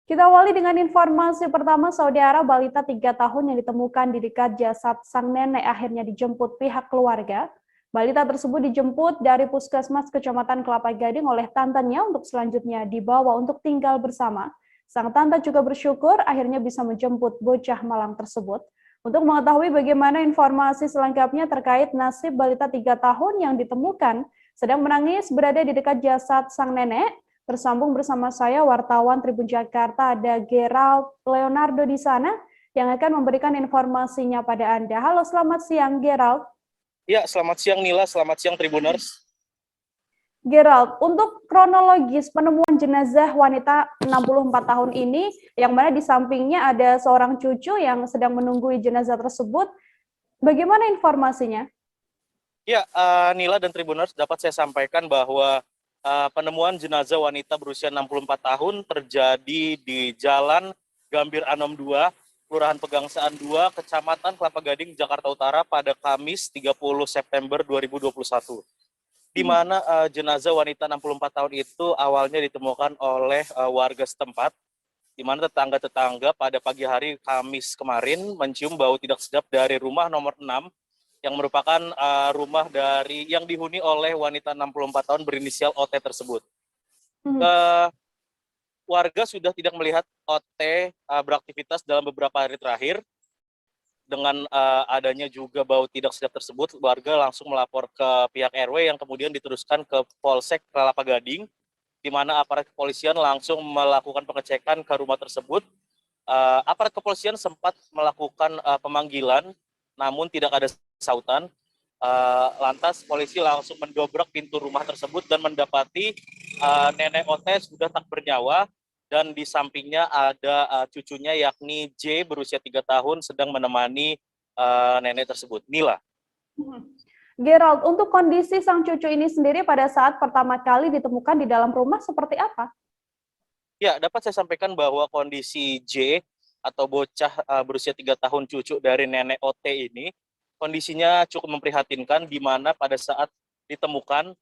Kita awali dengan informasi pertama, Saudara balita 3 tahun yang ditemukan di dekat jasad sang nenek akhirnya dijemput pihak keluarga. Balita tersebut dijemput dari Puskesmas Kecamatan Kelapa Gading oleh tantenya untuk selanjutnya dibawa untuk tinggal bersama. Sang tante juga bersyukur akhirnya bisa menjemput bocah malang tersebut. Untuk mengetahui bagaimana informasi selengkapnya terkait nasib balita 3 tahun yang ditemukan sedang menangis berada di dekat jasad sang nenek, tersambung bersama saya wartawan Tribun Jakarta, ada Gerald Leonardo di sana yang akan memberikan informasinya pada Anda. Halo, selamat siang Gerald. Ya, selamat siang Nila, selamat siang Tribuners. Gerald, untuk kronologis penemuan jenazah wanita 64 tahun ini, yang mana di sampingnya ada seorang cucu yang sedang menunggu jenazah tersebut, bagaimana informasinya? Ya, Nila dan Tribuners, dapat saya sampaikan bahwa penemuan jenazah wanita berusia 64 tahun terjadi di Jalan Gambir Anom 2, Kelurahan Pegangsaan 2, Kecamatan Kelapa Gading, Jakarta Utara pada Kamis 30 September 2021. Di mana jenazah wanita 64 tahun itu awalnya ditemukan oleh warga setempat, di mana tetangga-tetangga pada pagi hari Kamis kemarin mencium bau tidak sedap dari rumah nomor 6 yang merupakan rumah dari yang dihuni oleh wanita 64 tahun berinisial OT tersebut. Warga sudah tidak melihat OT beraktivitas dalam beberapa hari terakhir. Dengan adanya juga bau tidak sedap tersebut, warga langsung melapor ke pihak RW yang kemudian diteruskan ke Polsek Kelapa Gading, di mana aparat kepolisian langsung melakukan pengecekan ke rumah tersebut. Aparat kepolisian sempat melakukan pemanggilan, namun tidak ada sautan. Lantas polisi langsung mendobrak pintu rumah tersebut dan mendapati nenek OT sudah tak bernyawa, dan di sampingnya ada cucunya yakni J berusia 3 tahun sedang menemani nenek tersebut. Nila. Gerald, untuk kondisi sang cucu ini sendiri pada saat pertama kali ditemukan di dalam rumah seperti apa? Ya, dapat saya sampaikan bahwa kondisi J atau bocah berusia 3 tahun cucu dari nenek OT ini, kondisinya cukup memprihatinkan, di mana pada saat ditemukan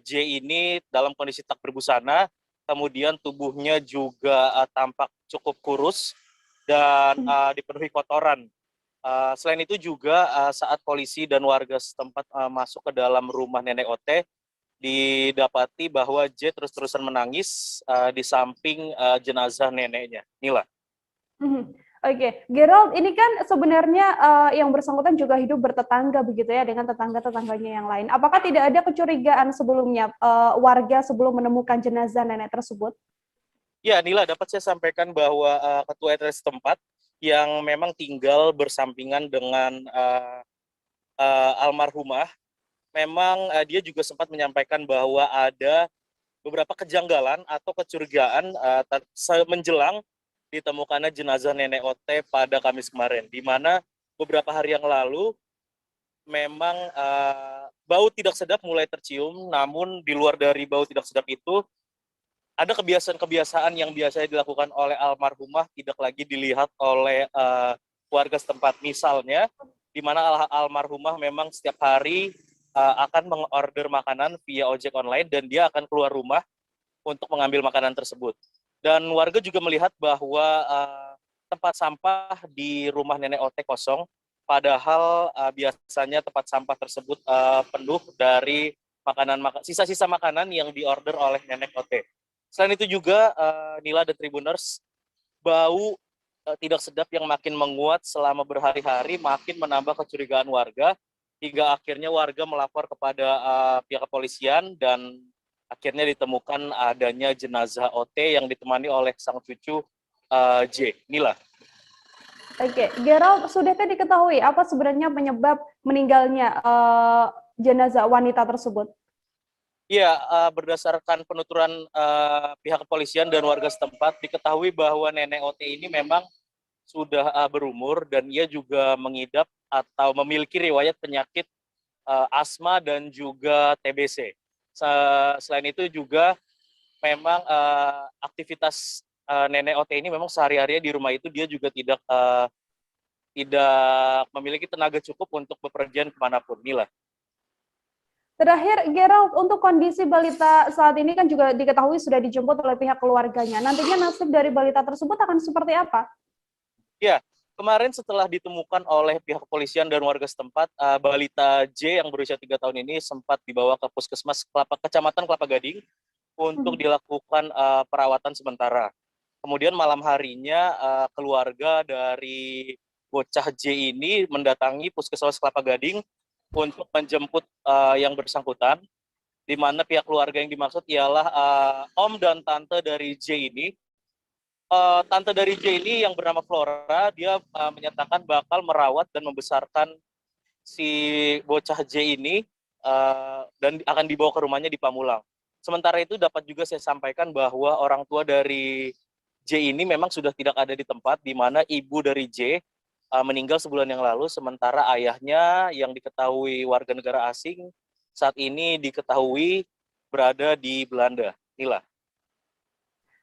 J ini dalam kondisi tak berbusana, kemudian tubuhnya juga tampak cukup kurus dan dipenuhi kotoran. Selain itu juga saat polisi dan warga setempat masuk ke dalam rumah nenek OT, didapati bahwa J terus-terusan menangis di samping jenazah neneknya. Nila. Oke, Gerald, ini kan sebenarnya yang bersangkutan juga hidup bertetangga begitu ya dengan tetangga-tetangganya yang lain. Apakah tidak ada kecurigaan sebelumnya warga sebelum menemukan jenazah nenek tersebut? Ya, Nila, dapat saya sampaikan bahwa ketua RT setempat yang memang tinggal bersampingan dengan almarhumah, memang dia juga sempat menyampaikan bahwa ada beberapa kejanggalan atau kecurigaan menjelang ditemukannya jenazah nenek OT pada Kamis kemarin, di mana beberapa hari yang lalu memang bau tidak sedap mulai tercium, namun di luar dari bau tidak sedap itu, ada kebiasaan-kebiasaan yang biasanya dilakukan oleh almarhumah tidak lagi dilihat oleh warga setempat. Misalnya, di mana almarhumah memang setiap hari akan mengorder makanan via ojek online dan dia akan keluar rumah untuk mengambil makanan tersebut. Dan warga juga melihat bahwa tempat sampah di rumah nenek OT kosong, padahal biasanya tempat sampah tersebut penuh dari sisa-sisa makanan yang diorder oleh nenek OT. Selain itu juga Nila dan Tribuners, bau tidak sedap yang makin menguat selama berhari-hari makin menambah kecurigaan warga, hingga akhirnya warga melapor kepada pihak kepolisian dan akhirnya ditemukan adanya jenazah OT yang ditemani oleh sang cucu J. Nila. Oke, Gerald, sudahkah diketahui apa sebenarnya penyebab meninggalnya jenazah wanita tersebut? Ya, berdasarkan penuturan pihak kepolisian dan warga setempat, diketahui bahwa nenek OT ini memang sudah berumur dan ia juga mengidap atau memiliki riwayat penyakit asma dan juga TBC. Selain itu juga memang aktivitas nenek OT ini memang sehari-harinya di rumah itu dia juga tidak memiliki tenaga cukup untuk bepergian kemanapun. Nila. Terakhir, Gerald, untuk kondisi balita saat ini kan juga diketahui sudah dijemput oleh pihak keluarganya. Nantinya nasib dari balita tersebut akan seperti apa? Ya, kemarin setelah ditemukan oleh pihak kepolisian dan warga setempat, balita J yang berusia 3 tahun ini sempat dibawa ke Puskesmas Kecamatan Kelapa Gading untuk dilakukan perawatan sementara. Kemudian malam harinya keluarga dari bocah J ini mendatangi Puskesmas Kelapa Gading untuk menjemput yang bersangkutan, di mana pihak keluarga yang dimaksud ialah om dan tante dari J ini. Tante dari J ini yang bernama Flora, dia menyatakan bakal merawat dan membesarkan si bocah J ini dan akan dibawa ke rumahnya di Pamulang. Sementara itu dapat juga saya sampaikan bahwa orang tua dari J ini memang sudah tidak ada di tempat, di mana ibu dari J meninggal sebulan yang lalu, sementara ayahnya yang diketahui warga negara asing saat ini diketahui berada di Belanda. Inilah.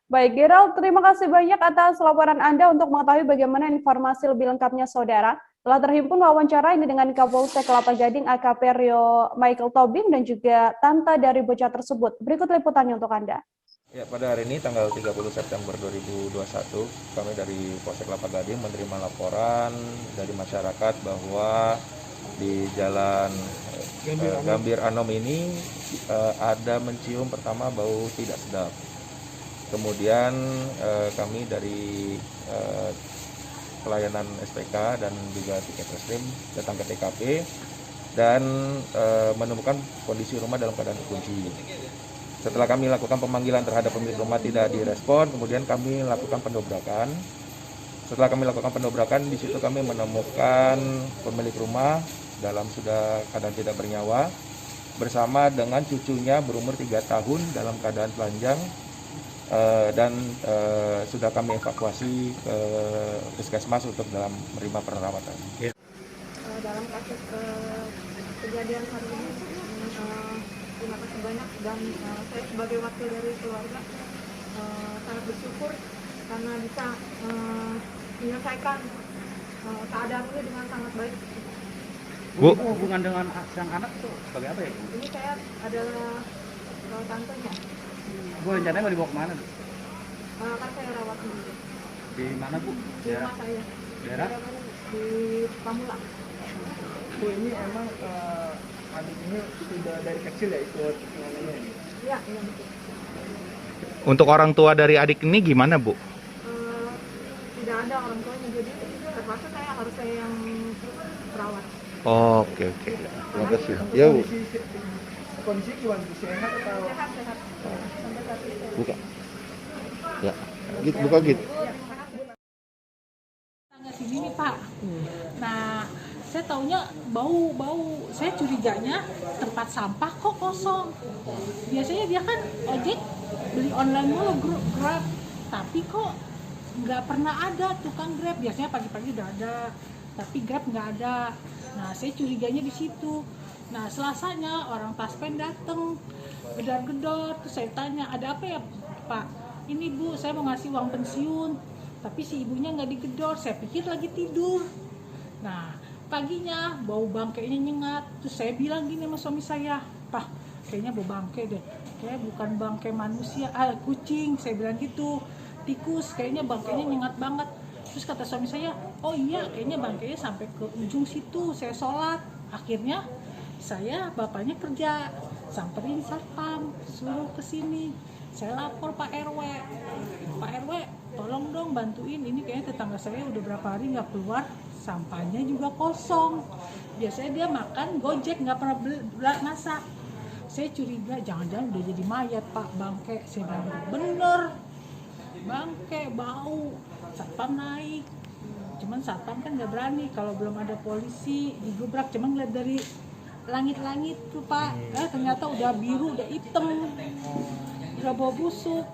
Baik, Gerald, terima kasih banyak atas laporan Anda untuk mengetahui bagaimana informasi lebih lengkapnya, Saudara. Telah terhimpun wawancara ini dengan Kapolsek Kelapa Gading AKP Rio Michael Tobing dan juga tante dari bocah tersebut. Berikut liputannya untuk Anda. Ya, pada hari ini tanggal 30 September 2021, kami dari Polsek Kelapa Gading menerima laporan dari masyarakat bahwa di Jalan Gambir Anom ini ada mencium pertama bau tidak sedap. Kemudian kami dari pelayanan SPK dan juga tiket reskrim datang ke TKP dan menemukan kondisi rumah dalam keadaan terkunci. Setelah kami lakukan pemanggilan terhadap pemilik rumah tidak direspon, kemudian kami lakukan pendobrakan. Setelah kami lakukan pendobrakan, di situ kami menemukan pemilik rumah dalam sudah keadaan tidak bernyawa, bersama dengan cucunya berumur 3 tahun dalam keadaan telanjang, dan sudah kami evakuasi ke puskesmas untuk dalam menerima perawatan. Dalam kasus kejadian hari ini, terima kasih banyak dan saya sebagai wakil dari keluarga sangat bersyukur karena bisa menyelesaikan keadaan ini dengan sangat baik. Bu, hubungan dengan sang anak itu sebagai apa ya? Ini saya adalah tantenya. Bu, rencananya mau dibawa kemana? Kan saya rawat sendiri. Di mana, Bu? Di rumah saya. Daerah? Di Pamulang. Bu, ini emang adik ini sudah dari kecil ya ikut namanya? Iya, iya betul. Untuk orang tua dari adik ini gimana, Bu? Tidak ada orang tuanya, jadi terpaksa harus saya yang merawat. Oh, oke. Terima kasih. Ya, Bu. Kondisi gimana? Sehat atau? Sehat. Sampai saat ini. Buka. Ya. Buka gitu. Tangga sini nih, Pak. Nah, saya taunya bau. Saya curiganya tempat sampah kok kosong. Biasanya dia kan ojek beli online mulu, Grab. Tapi kok nggak pernah ada tukang Grab. Biasanya pagi-pagi udah ada, tapi Grab nggak ada. Nah, saya curiganya di situ. Nah, Selasanya orang taspen dateng, gedor-gedor. Terus saya tanya, ada apa ya, Pak? Ini Bu, saya mau ngasih uang pensiun. Tapi si ibunya nggak digedor. Saya pikir lagi tidur. Nah, paginya bau bangkainya nyengat. Terus saya bilang gini sama suami saya, Pak, kayaknya bau bangkai deh. Kayak bukan bangkai manusia, kucing. Saya bilang gitu, tikus, kayaknya bangkainya nyengat banget. Terus kata suami saya, oh iya, kayaknya bangkainya sampai ke ujung situ. Saya sholat. Akhirnya saya bapaknya kerja, samperin satpam, suruh ke sini. Saya lapor Pak RW, tolong dong bantuin. Ini kayaknya tetangga saya udah berapa hari nggak keluar. Sampahnya juga kosong. Biasanya dia makan Gojek, nggak pernah masak. Saya curiga jangan-jangan udah jadi mayat, Pak, bangke. Saya bilang bener, bangke bau. Satpam naik, cuman satpam kan nggak berani kalau belum ada polisi digubrak. Cuman ngeliat dari langit-langit tuh, Pak, ternyata udah biru, udah hitam, udah bau busuk.